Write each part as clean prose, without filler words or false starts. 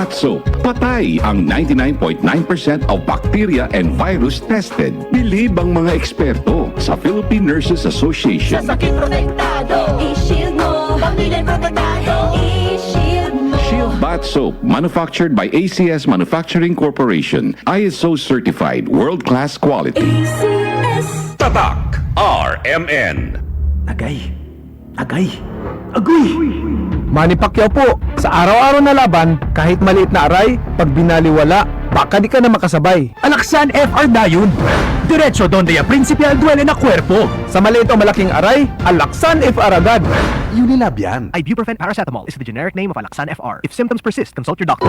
Bath Soap. Patay ang 99.9% of bacteria and virus tested. Bilib ang mga eksperto sa Philippine Nurses Association. Sa sakit protektado, i-shield mo. Pamilya protektado, i-shield mo. Shield Bath Soap, manufactured by ACS Manufacturing Corporation. ISO certified, world-class quality. ACS. Tatak RMN. Agay! Agay! Agoy! Manny Pacquiao po, sa araw-araw na laban, kahit maliit na aray, pag binaliwala, baka di ka na makasabay. Alaksan FR Dayon. Diretso donde ya principal duele na cuerpo. Sa maliit o malaking aray, Alaksan FR agad. Unilab yan. Ibuprofen paracetamol is the generic name of Alaksan FR. If symptoms persist, consult your doctor.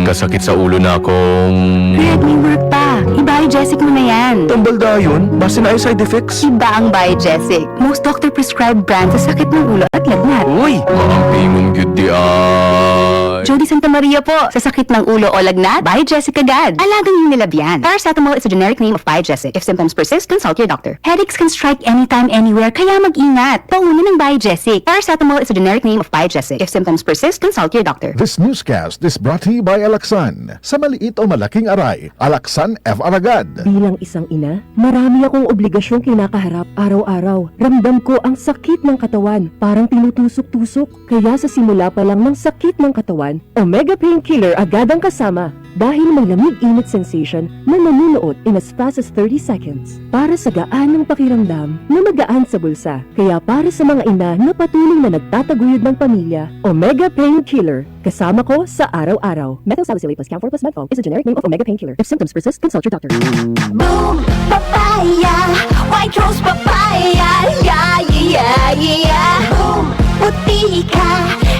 Kasakit sa ulo na akong... Red, may work pa. I-Biogesic mo na yan. Tambal dayon, base na ay side effects. Iba ang Biogesic. Most doctor-prescribed brand sa sakit ng ulo at lagnat. Uy! Maampi mong gyudi ay... Jody Santa Maria po. Sa sakit ng ulo o lagnat, Biogesic agad. Alagang Unilab yan. Paracetamol is a generic name of Biogesic. If symptoms persist, consult your doctor. Headaches can strike anytime, anywhere, kaya mag-ingat. Pauna ng Biogesic. Paracetamol is a generic name of Biogesic. If symptoms persist, consult your doctor. This newscast is brought to you by Alaksan. Sa maliit o malaking aray, Alaksan FR agad. Bilang isang ina, marami akong obligasyong kinakaharap araw-araw. Ramdam ko ang sakit ng katawan, parang tinutusok-tusok. Kaya sa simula pa lang ng sakit ng katawan, Omega Painkiller agad ang kasama. Dahil may lamig-init sensation na nanunuot in as fast as 30 seconds. Para sa gaan ng pakiramdam na magaan sa bulsa. Kaya para sa mga ina na patuloy na nagtataguyod ng pamilya, Omega Painkiller. Kasama ko sa araw-araw. Methyl salicylate plus camphor plus menthol is a generic name of Omega Painkiller. If symptoms persist, consult your doctor. Boom, papaya, white rose papaya, yeah, yeah, yeah. Boom, puti ka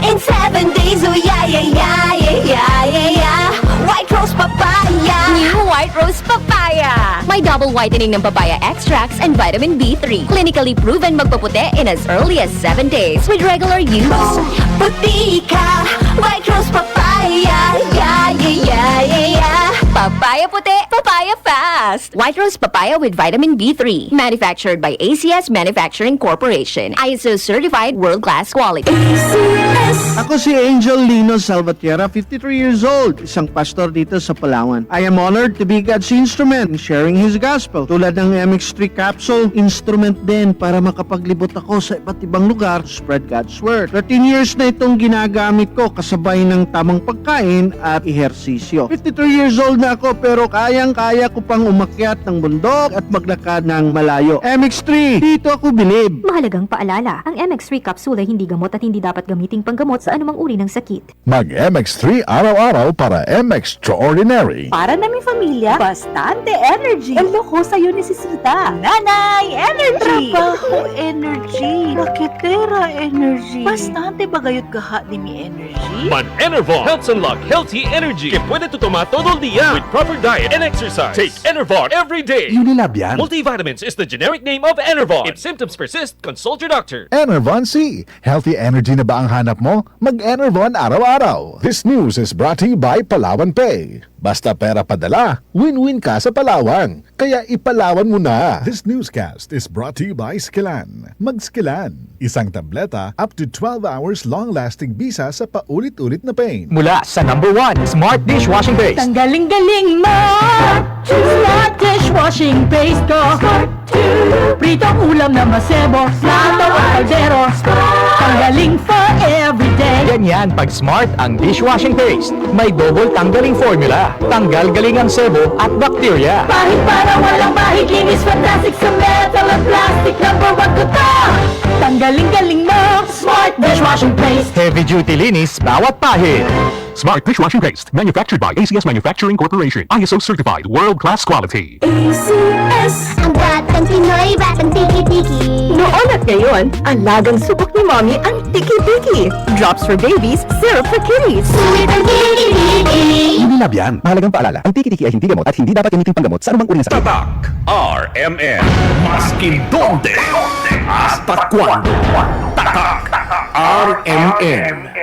in 7 days, oh yeah, yeah, yeah, yeah, yeah, yeah. White rose papaya. New White Rose Papaya. May double whitening ng papaya extracts and vitamin B3. Clinically proven magpaputi in as early as 7 days with regular use. Boom, puti ka, white rose papaya, yeah, yeah, yeah, yeah, yeah. Papaya puti, papaya fast. White Rose Papaya with vitamin B3. Manufactured by ACS Manufacturing Corporation. ISO certified world-class quality. ACS. Ako si Angel Lino Salvatierra, 53 years old, isang pastor dito sa Palawan. I am honored to be God's instrument in sharing His gospel. Tulad ng MX3 capsule, instrument din para makapaglibot ako sa iba't ibang lugar to spread God's word. 13 years na itong ginagamit ko kasabay ng tamang pagkain at ehersisyo. 53 years old na ako pero kayang-kaya ko pang umakyat ng bundok at maglakad ng malayo. MX3, dito ako bilib. Mahalagang paalala, ang MX3 capsule ay hindi gamot at hindi dapat gamiting panggamot sa anumang uri ng sakit. Mag MX3 araw-araw para MX-Extraordinary. Para namin pamilya, bastante energy. El loko sa'yo necesita. Nanay, energy! Trabajo energy, raketera energy. Bastante bagayot kaha ni mi energy. Man Enervar helps unlock healthy energy que puede tu tomar todo el día with proper diet and exercise. Take Enervar every day. Unilab yan. Multivitamins is the generic name of Enervar. If symptoms persist, consult your doctor. Enervon C. Healthy energy na ba ang hanap mo? Mag-Enervon araw-araw. This news is brought to you by Palawan Pay. Basta pera padala, win-win ka sa Palawan. Kaya ipalawan mo na. This newscast is brought to you by Skilan. Mag-Skilan. Isang tableta up to 12 hours long-lasting bisa sa paulit-ulit na pain. Mula sa number 1, Smart Dishwashing Base. Tanggaling-galing mo! Smart dishwashing paste ko. Pritong ulam na masebo. Plato o kaldero. Tanggaling for everyday. Ganyan pag Smart ang dishwashing paste. May double tanggaling formula. Tanggal galing ang sebo at bacteria. Pahit para walang pahit. Linis fantastic sa metal at plastic. Number 1 ko to. Tanggaling-galing mo. Smart dishwashing paste. Heavy duty linis bawat pahit. Smart Dishwashing Paste. Manufactured by ACS Manufacturing Corporation. ISO certified. World-class quality. ACS. Ang batang Pinoy, batang tiki-tiki. Noon at ngayon, alagang subok ni Mommy ang tiki-tiki. Drops for babies, syrup for kitties. Sulit ang tiki-tiki. Unilab yan. Mahalagang paalala, ang tiki-tiki ay hindi gamot at hindi dapat gamitin panggamot sa anumang uri ng sakit. Tatak RMN. Maskin donde hasta cuando. Tatak RMN.